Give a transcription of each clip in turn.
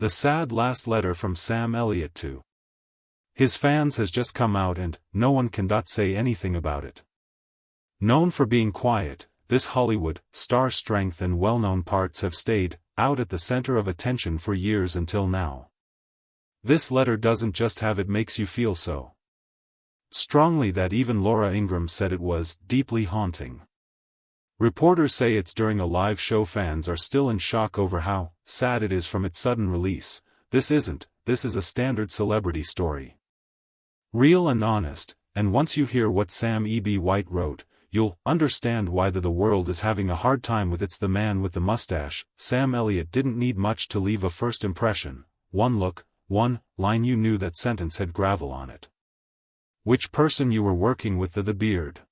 The sad last letter from Sam Elliott to his fans has just come out and no one can say anything about it. Known for being quiet, this Hollywood star's strength and well-known parts have stayed out at the center of attention for years until now. This letter doesn't just have it makes you feel so strongly that even Laura Ingraham said it was deeply haunting. Reporters say it's during a live show. Fans are still in shock over how sad it is from its sudden release. This is a standard celebrity story. Real and honest, and once you hear what Sam E.B. White wrote, you'll understand why the world is having a hard time with It's the Man with the Mustache. Sam Elliott didn't need much to leave a first impression. One look, one line, you knew that sentence had gravel on it. Which person you were working with. The beard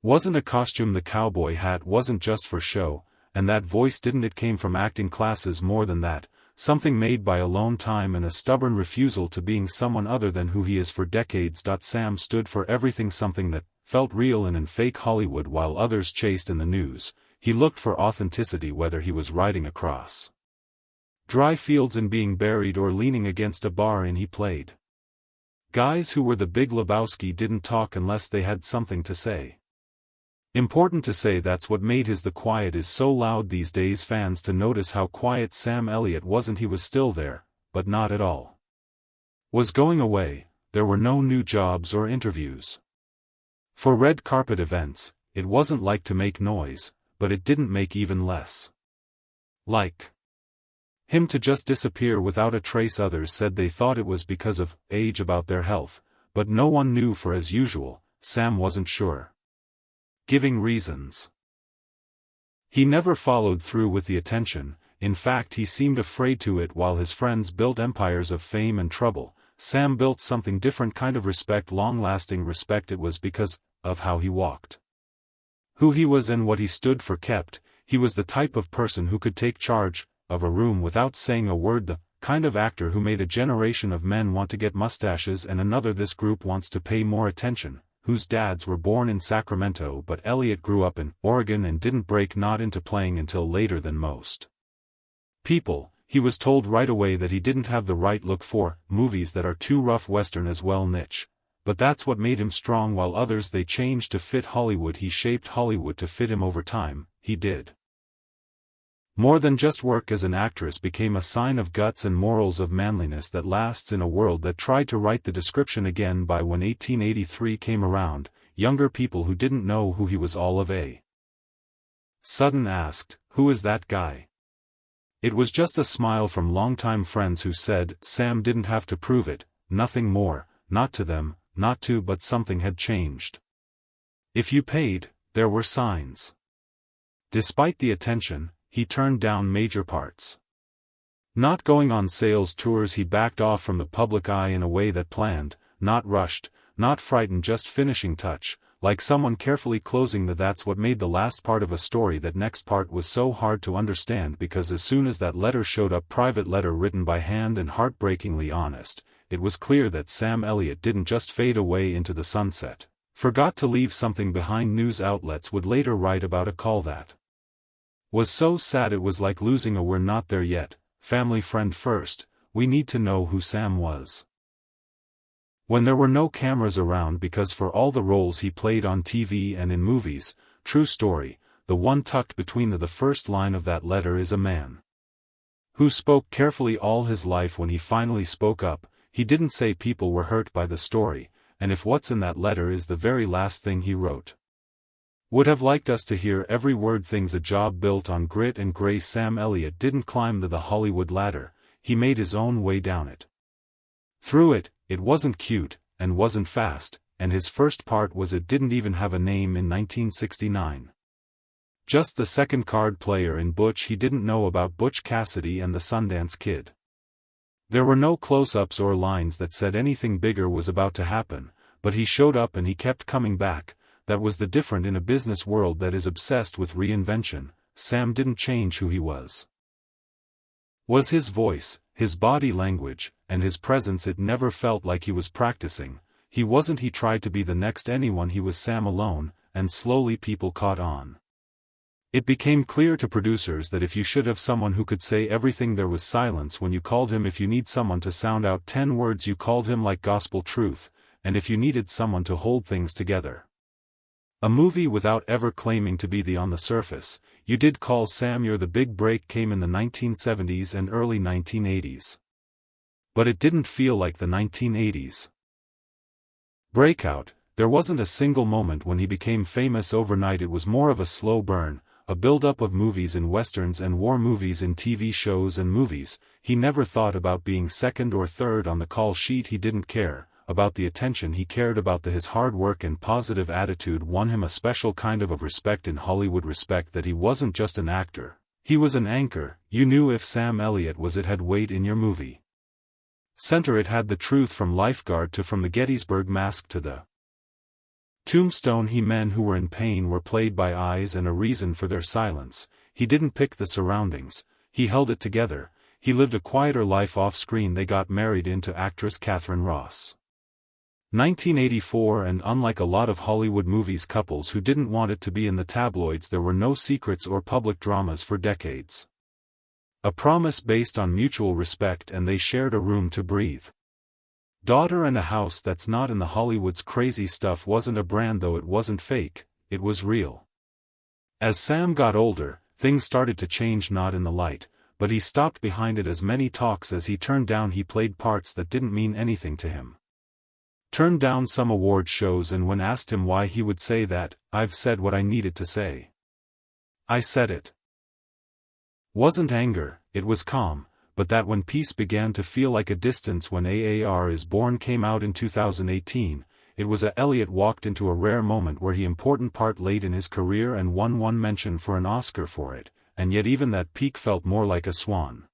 wasn't a costume, the cowboy hat wasn't just for show, and that voice didn't. It came from acting classes. More than that, something made by alone time and a stubborn refusal to being someone other than who he is for decades. Sam stood for everything, something that felt real and in fake Hollywood while others chased in the news. He looked for authenticity, whether he was riding across dry fields and being buried or leaning against a bar, and he played guys who were the Big Lebowski, didn't talk unless they had something to say. Important to say, that's what made his The Quiet is so loud these days. Fans to notice how quiet Sam Elliott wasn't. He was still there, but not at all was going away. There were no new jobs or interviews for red carpet events. It wasn't like to make noise, but it didn't make even less like him to just disappear without a trace. Others said they thought it was because of age, about their health, but no one knew, for as usual, Sam wasn't sure, giving reasons. He never followed through with the attention. In fact, he seemed afraid to. It while his friends built empires of fame and trouble, Sam built something different, kind of respect, long-lasting respect. It was because of how he walked, who he was, and what he stood for. He was the type of person who could take charge of a room without saying a word, the kind of actor who made a generation of men want to get mustaches and another this group wants to pay more attention, whose dads were born in Sacramento but Elliott grew up in Oregon and didn't break not into playing until later than most people. He was told right away that he didn't have the right look for movies that are too rough, Western as well, niche. But that's what made him strong. While others, they changed to fit Hollywood, he shaped Hollywood to fit him. Over time, he did more than just work as an actress, became a sign of guts and morals, of manliness that lasts in a world that tried to write the description again. By when 1883 came around, younger people who didn't know who he was all of a sudden asked, "Who is that guy?" It was just a smile from longtime friends who said Sam didn't have to prove it, nothing more, not to them, not to, but something had changed. If you paid, there were signs. Despite the attention, he turned down major parts. Not going on sales tours, he backed off from the public eye in a way that planned, not rushed, not frightened, just finishing touch, like someone carefully closing the. That's what made the last part of a story. That next part was so hard to understand, because as soon as that letter showed up, private letter written by hand and heartbreakingly honest, it was clear that Sam Elliott didn't just fade away into the sunset, forgot to leave something behind. News outlets would later write about a call that was so sad it was like losing a "we're not there yet" family friend. First, we need to know who Sam was. When there were no cameras around, because for all the roles he played on TV and in movies, true story, the one tucked between the first line of that letter is a man who spoke carefully all his life. When he finally spoke up, he didn't say people were hurt by the story, and if what's in that letter is the very last thing he wrote, would have liked us to hear every word. Things a job built on grit and grace. Sam Elliott didn't climb the Hollywood ladder, he made his own way down it. Through it, it wasn't cute, and wasn't fast, and his first part was it didn't even have a name in 1969. Just the second card player in Butch. He didn't know about Butch Cassidy and the Sundance Kid. There were no close-ups or lines that said anything bigger was about to happen, but he showed up and he kept coming back. That was the different in a business world that is obsessed with reinvention. Sam didn't change who he was his voice, his body language, and his presence. It never felt like he was practicing. He wasn't. He tried to be the next anyone. He was Sam alone, and slowly people caught on. It became clear to producers that if you should have someone who could say everything, there was silence when you called him. If you need someone to sound out 10 words, you called him like gospel truth, and if you needed someone to hold things together. A movie without ever claiming to be the on the surface, you did call Sam. The big break came in the 1970s and early 1980s. But it didn't feel like the 1980s breakout. There wasn't a single moment when he became famous overnight. It was more of a slow burn, a build-up of movies in westerns and war movies in TV shows and movies. He never thought about being second or third on the call sheet. He didn't care about the attention. He cared about his hard work and positive attitude won him a special kind of respect in Hollywood. Respect that he wasn't just an actor, he was an anchor. You knew if Sam Elliott was, it had weight in your movie center. It had the truth from Lifeguard to from the Gettysburg Mask to the Tombstone. Men who were in pain were played by eyes and a reason for their silence. He didn't pick the surroundings, he held it together. He lived a quieter life off screen. They got married into actress Catherine Ross. 1984. And unlike a lot of Hollywood movies, couples who didn't want it to be in the tabloids, there were no secrets or public dramas for decades. A promise based on mutual respect, and they shared a room to breathe. Daughter and a house. That's not in the Hollywood's crazy stuff. Wasn't a brand though, it wasn't fake, it was real. As Sam got older, things started to change, not in the light, but he stopped behind it. As many talks as he turned down. He played parts that didn't mean anything to him. Turned down some award shows, and when asked him why, he would say that, "I've said what I needed to say. I said it." Wasn't anger, it was calm, but that when peace began to feel like a distance. When AAR Is Born came out in 2018, it was Elliott walked into a rare moment where he important part late in his career and won one mention for an Oscar for it, and yet even that peak felt more like a swan.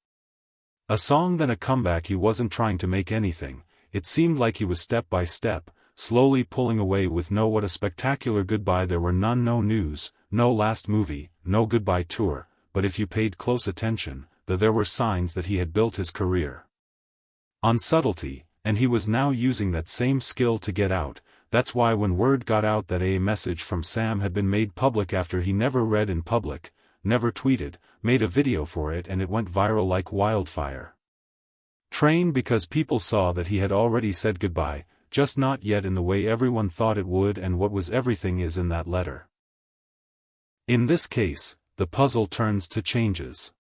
A song than a comeback. He wasn't trying to make anything. It seemed like he was step by step, slowly pulling away with what a spectacular goodbye. There were none, no news, no last movie, no goodbye tour, but if you paid close attention, there were signs that he had built his career on subtlety, and he was now using that same skill to get out. That's why when word got out that a message from Sam had been made public after he never read in public, never tweeted, made a video for it, and it went viral like wildfire. Because people saw that he had already said goodbye, just not yet in the way everyone thought it would. And what was everything is in that letter. In this case, the puzzle turns to changes.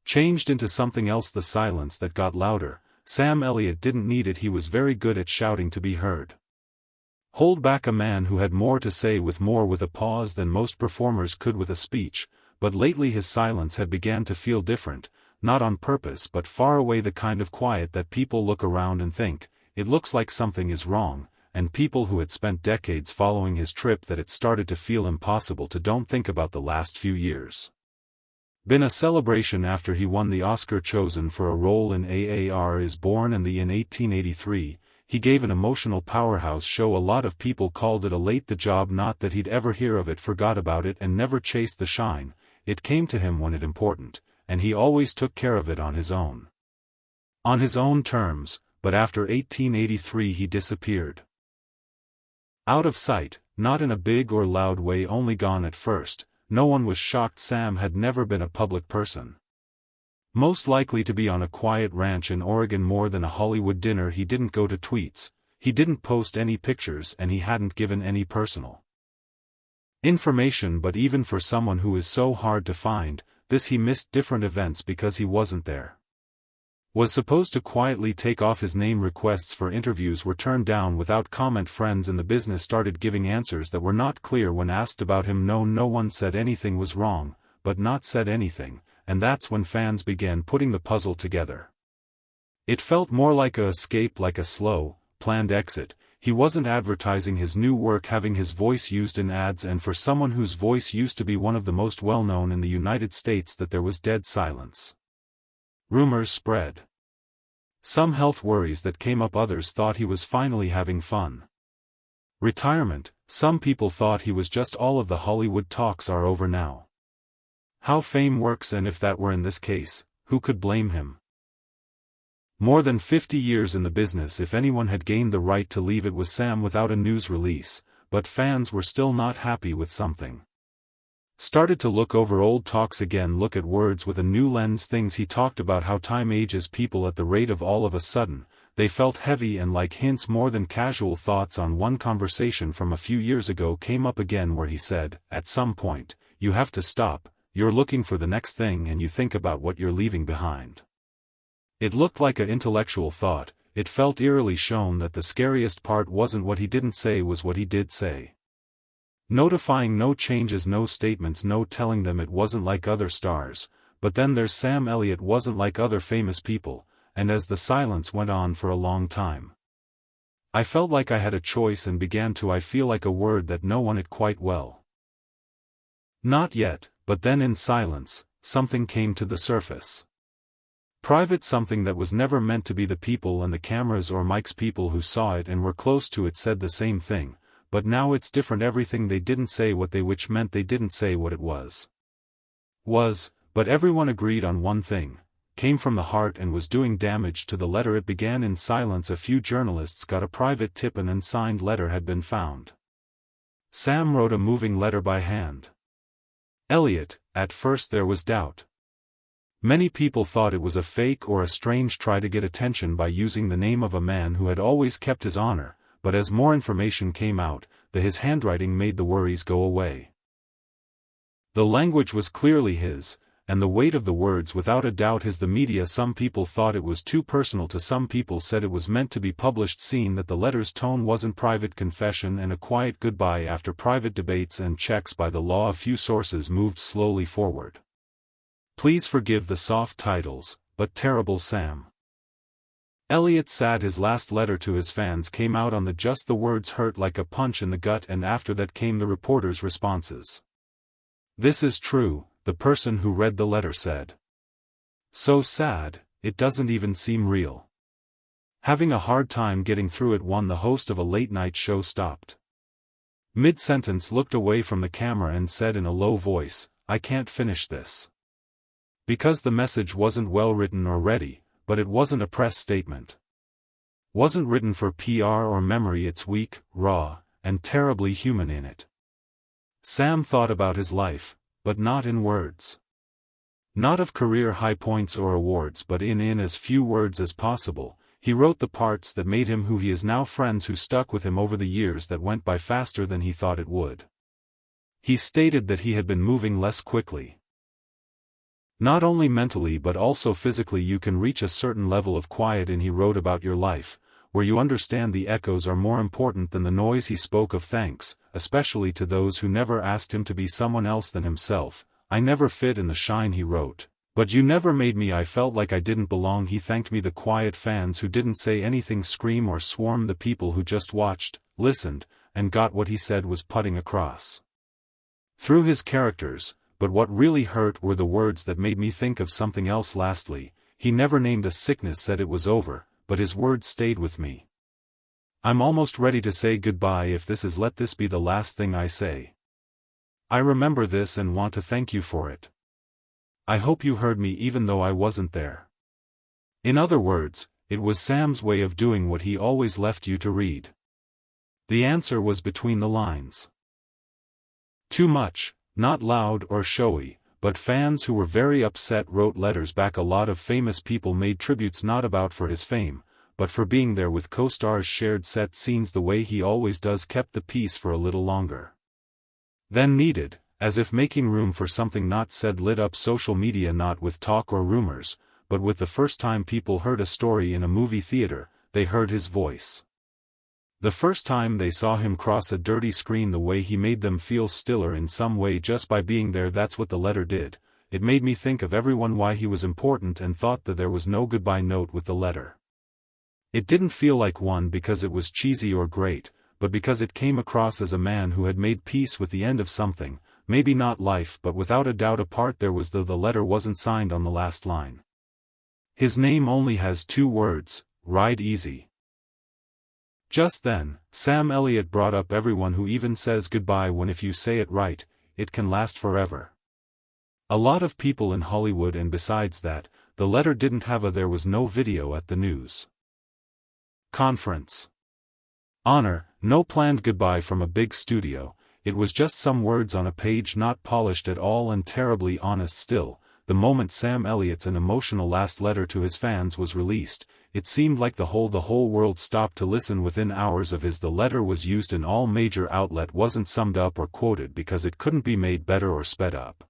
Changed into something else. The silence that got louder. Sam Elliott didn't need it. He was very good at shouting to be heard. Hold back. A man who had more to say with a pause than most performers could with a speech, but lately his silence had began to feel different. Not on purpose but far away, the kind of quiet that people look around and think, it looks like something is wrong, and people who had spent decades following his trip that it started to feel impossible to don't think about the last few years. Been a celebration after he won the Oscar, chosen for a role in AAR Is Born and in 1883, he gave an emotional powerhouse show. A lot of people called it a late the job, not that he'd ever hear of it, forgot about it and never chased the shine. It came to him when it important, and he always took care of it on his own. On his own terms, but after 1883 he disappeared. Out of sight, not in a big or loud way, only gone at first. No one was shocked. Sam had never been a public person. Most likely to be on a quiet ranch in Oregon more than a Hollywood dinner. He didn't go to tweets, he didn't post any pictures, and he hadn't given any personal information. But even for someone who is so hard to find, he missed different events because he wasn't there. Was supposed to quietly take off his name. Requests for interviews were turned down without comment. Friends in the business started giving answers that were not clear when asked about him. No one said anything was wrong, but not said anything, and that's when fans began putting the puzzle together. It felt more like a escape, like a slow, planned exit. He wasn't advertising his new work, having his voice used in ads, and for someone whose voice used to be one of the most well-known in the United States, that there was dead silence. Rumors spread. Some health worries that came up, others thought he was finally having fun. Retirement, some people thought he was just all of the Hollywood talks are over now. How fame works, and if that were in this case, who could blame him? More than 50 years in the business, if anyone had gained the right to leave, it was Sam without a news release, but fans were still not happy with something. Started to look over old talks again, look at words with a new lens, things he talked about, how time ages people at the rate of all of a sudden. They felt heavy and like hints more than casual thoughts. On one conversation from a few years ago came up again where he said, at some point, you have to stop, you're looking for the next thing and you think about what you're leaving behind. It looked like an intellectual thought. It felt eerily shown that the scariest part wasn't what he didn't say, was what he did say. Notifying no changes, no statements, no telling them it wasn't like other stars. But then there's Sam Elliott, wasn't like other famous people. And as the silence went on for a long time, I felt like I had a choice and began to I feel like a word that no one had quite well. Not yet, but then in silence, something came to the surface. Private, something that was never meant to be. The people and the cameras or mics, people who saw it and were close to it said the same thing. But now it's different. Everything they didn't say what they, which meant they didn't say what it was, but everyone agreed on one thing. Came from the heart and was doing damage to the letter. It began in silence. A few journalists got a private tip an unsigned letter had been found. Sam wrote a moving letter by hand. Elliott, at first there was doubt. Many people thought it was a fake or a strange try to get attention by using the name of a man who had always kept his honor, but as more information came out, his handwriting made the worries go away. The language was clearly his, and the weight of the words without a doubt his. The media, some people thought it was too personal to, some people said it was meant to be published, seeing that the letter's tone wasn't private. Confession and a quiet goodbye. After private debates and checks by the law, a few sources moved slowly forward. Please forgive the soft titles, but terrible Sam Elliott sad. His last letter to his fans came out on just the words hurt like a punch in the gut, and after that came the reporters' responses. This is true, the person who read the letter said. So sad, it doesn't even seem real. Having a hard time getting through it. One, the host of a late-night show, stopped mid-sentence, looked away from the camera and said in a low voice, I can't finish this. Because the message wasn't well written or ready, but it wasn't a press statement. Wasn't written for PR or memory. It's weak, raw, and terribly human in it. Sam thought about his life, but not in words. Not of career high points or awards, but in as few words as possible. He wrote the parts that made him who he is now, friends who stuck with him over the years that went by faster than he thought it would. He stated that he had been moving less quickly. Not only mentally but also physically. You can reach a certain level of quiet, and he wrote about your life, where you understand the echoes are more important than the noise. He spoke of thanks, especially to those who never asked him to be someone else than himself. I never fit in the shine, he wrote, but you never made me. I felt like I didn't belong. He thanked me, the quiet fans who didn't say anything, scream or swarm, the people who just watched, listened, and got what he said was putting across through his characters. But what really hurt were the words that made me think of something else. Lastly, he never named a sickness, said it was over, but his words stayed with me. I'm almost ready to say goodbye. If this is, let this be the last thing I say. I remember this and want to thank you for it. I hope you heard me even though I wasn't there. In other words, it was Sam's way of doing what he always left you to read. The answer was between the lines. Too much. Not loud or showy, but fans who were very upset wrote letters back. A lot of famous people made tributes, not about for his fame, but for being there with co-stars, shared set scenes the way he always does, kept the peace for a little longer than needed, as if making room for something not said. Lit up social media, not with talk or rumors, but with the first time people heard a story in a movie theater, they heard his voice. The first time they saw him cross a dirty screen, the way he made them feel stiller in some way just by being there. That's what the letter did. It made me think of everyone, why he was important, and thought that there was no goodbye note with the letter. It didn't feel like one because it was cheesy or great, but because it came across as a man who had made peace with the end of something, maybe not life, but without a doubt a part. There was the letter wasn't signed on the last line. His name only has 2 words, Ride Easy. Just then, Sam Elliott brought up everyone who even says goodbye when, if you say it right, it can last forever. A lot of people in Hollywood, and besides that, the letter didn't have there was no video at the news conference. Honor, no planned goodbye from a big studio. it was just some words on a page not polished at all and terribly honest still. The moment Sam Elliott's an emotional last letter to his fans was released, it seemed like the whole world stopped to listen. Within hours of his the letter was used in all major outlets, wasn't summed up or quoted because it couldn't be made better or sped up.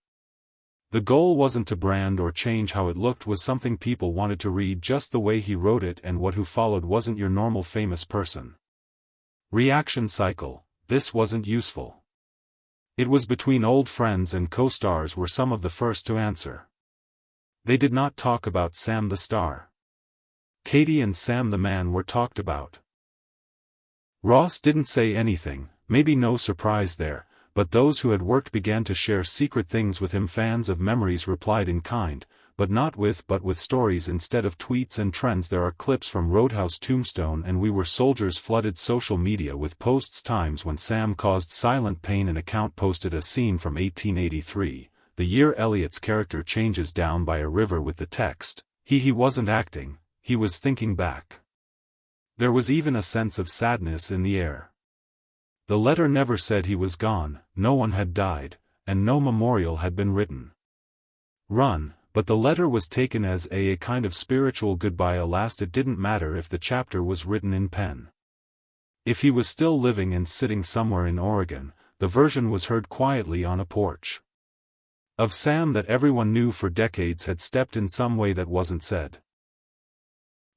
The goal wasn't to brand or change how it looked, was something people wanted to read just the way he wrote it, and what who followed wasn't your normal famous person. Reaction cycle, this wasn't useful. It was between old friends and co-stars were some of the first to answer. They did not talk about Sam the star. Katie and Sam the man were talked about. Ross didn't say anything, maybe no surprise there, but those who had worked began to share secret things with him. Fans of memories replied in kind, but with stories instead of tweets and trends. There are clips from Roadhouse Tombstone and We Were Soldiers flooded social media with posts. Times when Sam caused silent pain. An account posted a scene from 1883, the year Elliott's character changes down by a river, with the text, he wasn't acting, he was thinking back. There was even a sense of sadness in the air. The letter never said he was gone, no one had died, and no memorial had been written. But the letter was taken as a kind of spiritual goodbye, a last. It didn't matter if the chapter was written in pen. If he was still living and sitting somewhere in Oregon, the version was heard quietly on a porch. Of Sam that everyone knew for decades had stepped in some way that wasn't said.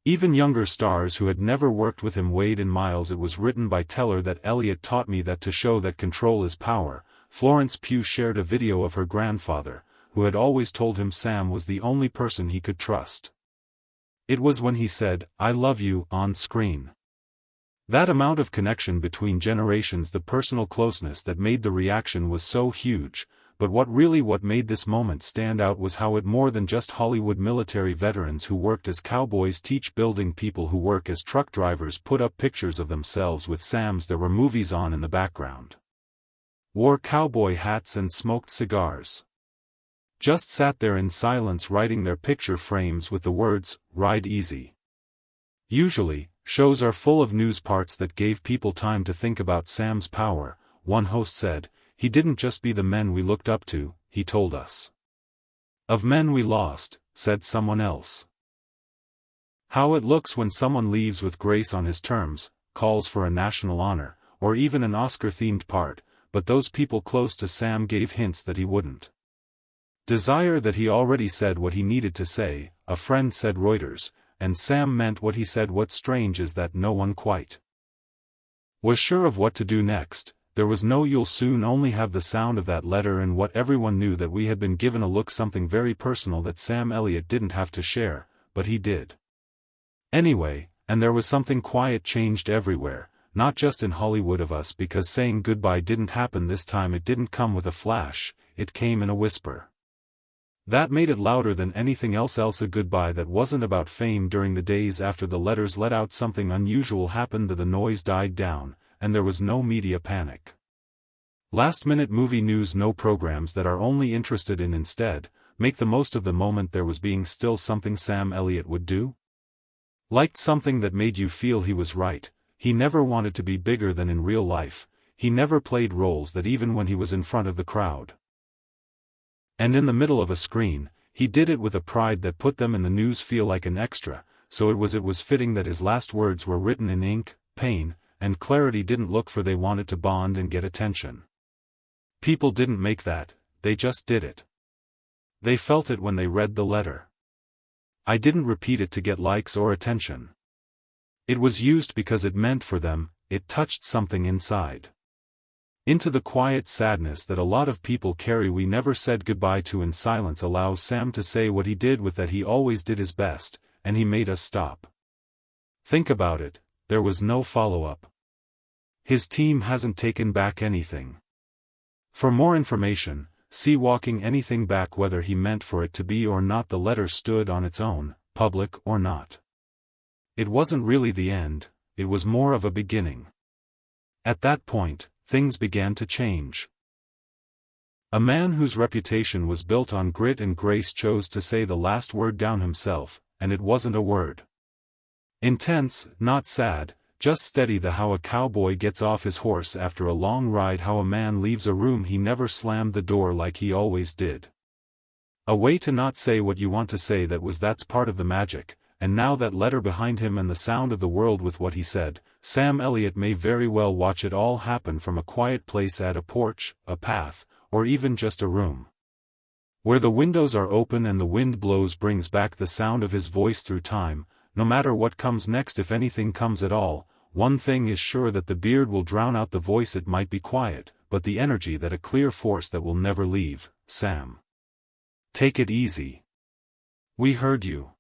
Even younger stars who had never worked with him weighed in miles. It was written by Teller that Elliott taught me that to show that control is power. Florence Pugh shared a video of her grandfather, who had always told him Sam was the only person he could trust. It was when he said, "I love you," on screen. That amount of connection between generations, the personal closeness that made the reaction was so huge. But what made this moment stand out was how it more than just Hollywood military veterans who worked as cowboys teach building, people who work as truck drivers put up pictures of themselves with Sam's. There were movies on in the background. Wore cowboy hats and smoked cigars. Just sat there in silence writing their picture frames with the words, "Ride easy." Usually, shows are full of news parts that gave people time to think about Sam's power. One host said, "He didn't just be the men we looked up to, he told us of men we lost," said someone else. How it looks when someone leaves with grace on his terms, calls for a national honor, or even an Oscar-themed part, but those people close to Sam gave hints that he wouldn't. Desire that he already said what he needed to say, a friend said Reuters, and Sam meant what he said. What's strange is that no one quite was sure of what to do next. There was no "you'll soon," only have the sound of that letter, and what everyone knew, that we had been given a look, something very personal that Sam Elliott didn't have to share, but he did. Anyway, and there was something quiet changed everywhere, not just in Hollywood of us, because saying goodbye didn't happen this time. It didn't come with a flash, it came in a whisper. That made it louder than anything else, a goodbye that wasn't about fame. During the days after the letters let out, something unusual happened. The noise died down, and there was no media panic. Last-minute movie news, no programs that are only interested in instead, make the most of the moment. There was being still something Sam Elliott would do. Liked something that made you feel he was right. He never wanted to be bigger than in real life. He never played roles that even when he was in front of the crowd and in the middle of a screen, he did it with a pride that put them in the news feel like an extra. So it was fitting that his last words were written in ink, pain, and clarity. Didn't look for they wanted to bond and get attention. People didn't make that, they just did it. They felt it when they read the letter. I didn't repeat it to get likes or attention. It was used because it meant for them, it touched something inside. Into the quiet sadness that a lot of people carry. We never said goodbye to in silence allows Sam to say what he did with that. He always did his best, and he made us stop. Think about it, there was no follow-up. His team hasn't taken back anything. For more information, see Walking Anything Back. Whether he meant for it to be or not, the letter stood on its own, public or not. It wasn't really the end, it was more of a beginning. At that point, things began to change. A man whose reputation was built on grit and grace chose to say the last word down himself, and it wasn't a word. Intense, not sad, just steady the how a cowboy gets off his horse after a long ride, how a man leaves a room he never slammed the door like he always did. A way to not say what you want to say, that's part of the magic. And now that letter behind him and the sound of the world with what he said, Sam Elliott may very well watch it all happen from a quiet place at a porch, a path, or even just a room where the windows are open and the wind blows, brings back the sound of his voice through time. No matter what comes next, if anything comes at all, one thing is sure, that the beard will drown out the voice. It might be quiet, but the energy, that a clear force that will never leave. Sam, take it easy. We heard you.